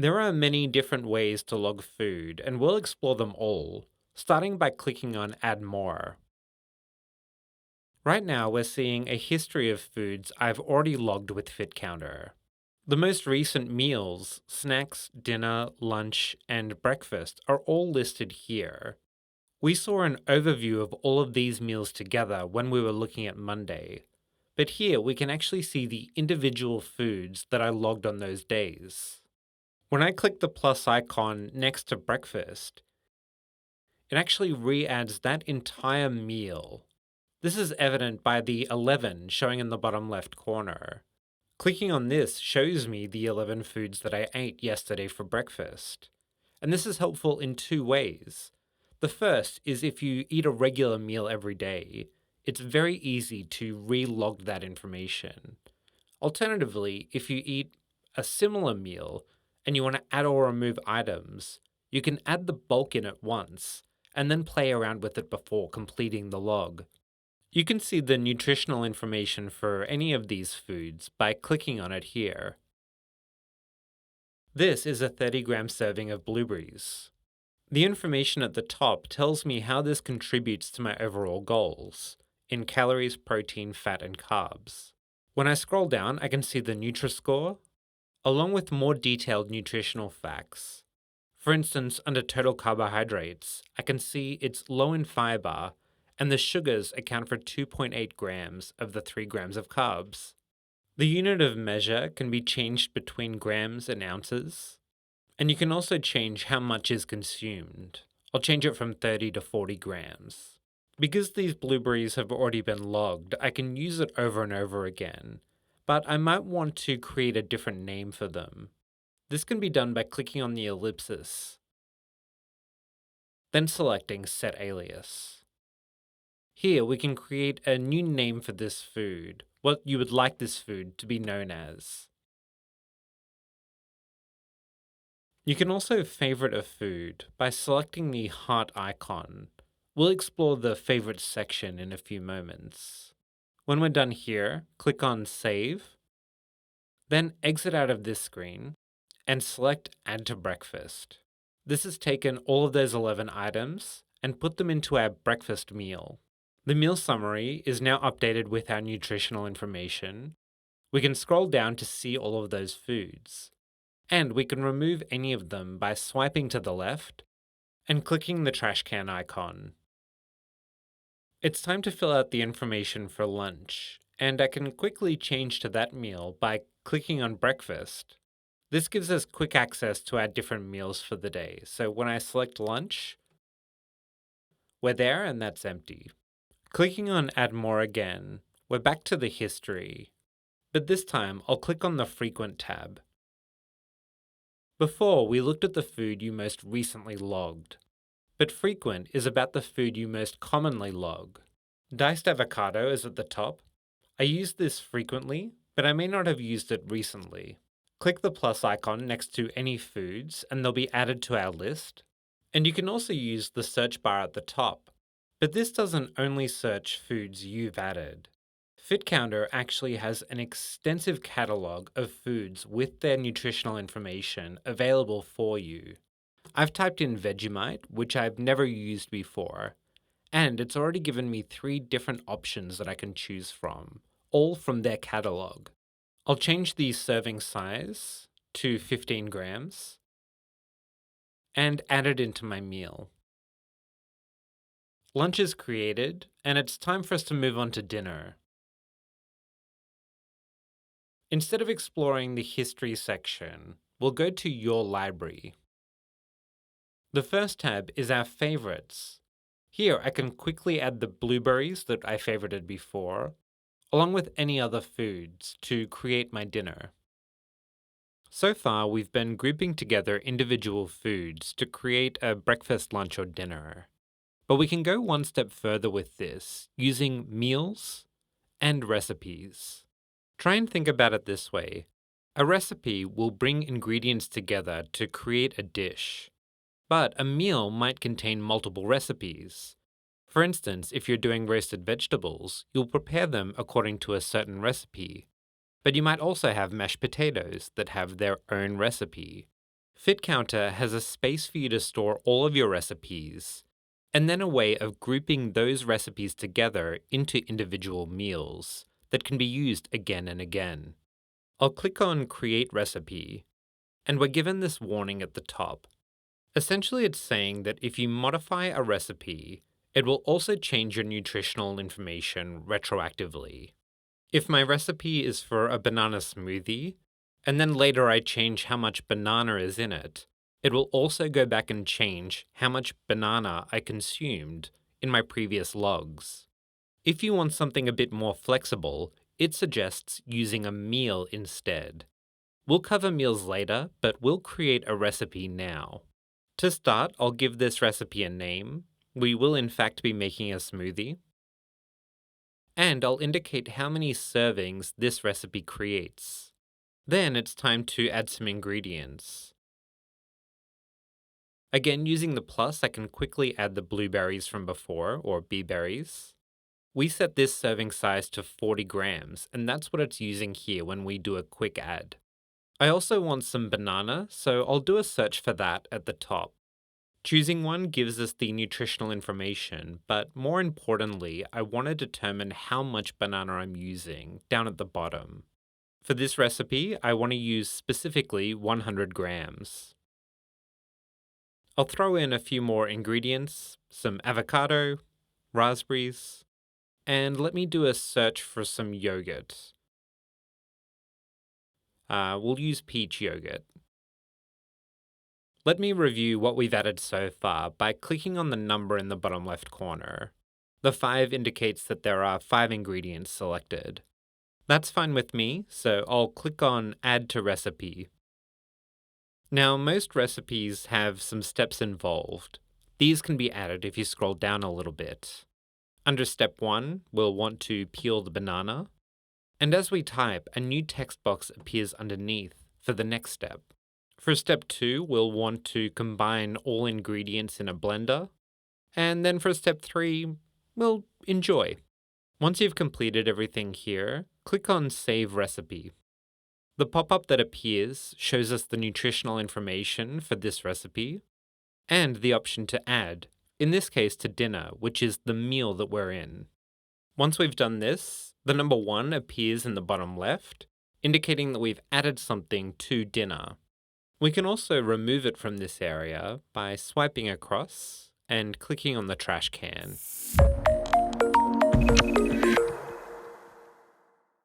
There are many different ways to log food, and we'll explore them all, starting by clicking on Add More. Right now, we're seeing a history of foods I've already logged with FitCounter. The most recent meals, snacks, dinner, lunch, and breakfast are all listed here. We saw an overview of all of these meals together when we were looking at Monday, but here we can actually see the individual foods that I logged on those days. When I click the plus icon next to breakfast, it actually re-adds that entire meal. This is evident by the 11 showing in the bottom left corner. Clicking on this shows me the 11 foods that I ate yesterday for breakfast. And this is helpful in two ways. The first is if you eat a regular meal every day, it's very easy to re-log that information. Alternatively, if you eat a similar meal and you want to add or remove items, you can add the bulk in at once and then play around with it before completing the log. You can see the nutritional information for any of these foods by clicking on it here. This is a 30-gram serving of blueberries. The information at the top tells me how this contributes to my overall goals in calories, protein, fat, and carbs. When I scroll down, I can see the Nutri-Score, along with more detailed nutritional facts. For instance, under total carbohydrates, I can see it's low in fiber, and the sugars account for 2.8 grams of the 3 grams of carbs. The unit of measure can be changed between grams and ounces, and you can also change how much is consumed. I'll change it from 30 to 40 grams. Because these blueberries have already been logged, I can use it over and over again, but I might want to create a different name for them. This can be done by clicking on the ellipsis, then selecting Set Alias. Here we can create a new name for this food, what you would like this food to be known as. You can also favorite a food by selecting the heart icon. We'll explore the favorites section in a few moments. When we're done here, click on Save, then exit out of this screen and select Add to Breakfast. This has taken all of those 11 items and put them into our breakfast meal. The meal summary is now updated with our nutritional information. We can scroll down to see all of those foods. And we can remove any of them by swiping to the left and clicking the trash can icon. It's time to fill out the information for lunch, and I can quickly change to that meal by clicking on breakfast. This gives us quick access to our different meals for the day. So when I select lunch, we're there and that's empty. Clicking on Add More again, we're back to the history, but this time I'll click on the Frequent tab. Before, we looked at the food you most recently logged, but Frequent is about the food you most commonly log. Diced avocado is at the top. I use this frequently, but I may not have used it recently. Click the plus icon next to any foods and they'll be added to our list. And you can also use the search bar at the top. But this doesn't only search foods you've added. FitCounter actually has an extensive catalog of foods with their nutritional information available for you. I've typed in Vegemite, which I've never used before, and it's already given me 3 different options that I can choose from, all from their catalog. I'll change the serving size to 15 grams and add it into my meal. Lunch is created, and it's time for us to move on to dinner. Instead of exploring the history section, we'll go to Your Library. The first tab is our favorites. Here I can quickly add the blueberries that I favorited before, along with any other foods to create my dinner. So far, we've been grouping together individual foods to create a breakfast, lunch, or dinner. But we can go one step further with this, using meals and recipes. Try and think about it this way. A recipe will bring ingredients together to create a dish, but a meal might contain multiple recipes. For instance, if you're doing roasted vegetables, you'll prepare them according to a certain recipe. But you might also have mashed potatoes that have their own recipe. FitCounter has a space for you to store all of your recipes, and then a way of grouping those recipes together into individual meals that can be used again and again. I'll click on Create Recipe, and we're given this warning at the top. Essentially, it's saying that if you modify a recipe, it will also change your nutritional information retroactively. If my recipe is for a banana smoothie, and then later I change how much banana is in it, it will also go back and change how much banana I consumed in my previous logs. If you want something a bit more flexible, it suggests using a meal instead. We'll cover meals later, but we'll create a recipe now. To start, I'll give this recipe a name. We will in fact be making a smoothie. And I'll indicate how many servings this recipe creates. Then it's time to add some ingredients. Again, using the plus, I can quickly add the blueberries from before, or bee berries. We set this serving size to 40 grams, and that's what it's using here when we do a quick add. I also want some banana, so I'll do a search for that at the top. Choosing one gives us the nutritional information, but more importantly, I want to determine how much banana I'm using down at the bottom. For this recipe, I want to use specifically 100 grams. I'll throw in a few more ingredients, some avocado, raspberries, and let me do a search for some yogurt. We'll use peach yogurt. Let me review what we've added so far by clicking on the number in the bottom left corner. The 5 indicates that there are 5 ingredients selected. That's fine with me, so I'll click on Add to Recipe. Now, most recipes have some steps involved. These can be added if you scroll down a little bit. Under Step 1, we'll want to peel the banana. And as we type, a new text box appears underneath for the next step. For Step 2, we'll want to combine all ingredients in a blender. And then for Step 3, we'll enjoy. Once you've completed everything here, click on Save Recipe. The pop-up that appears shows us the nutritional information for this recipe and the option to add, in this case to dinner, which is the meal that we're in. Once we've done this, the number 1 appears in the bottom left, indicating that we've added something to dinner. We can also remove it from this area by swiping across and clicking on the trash can.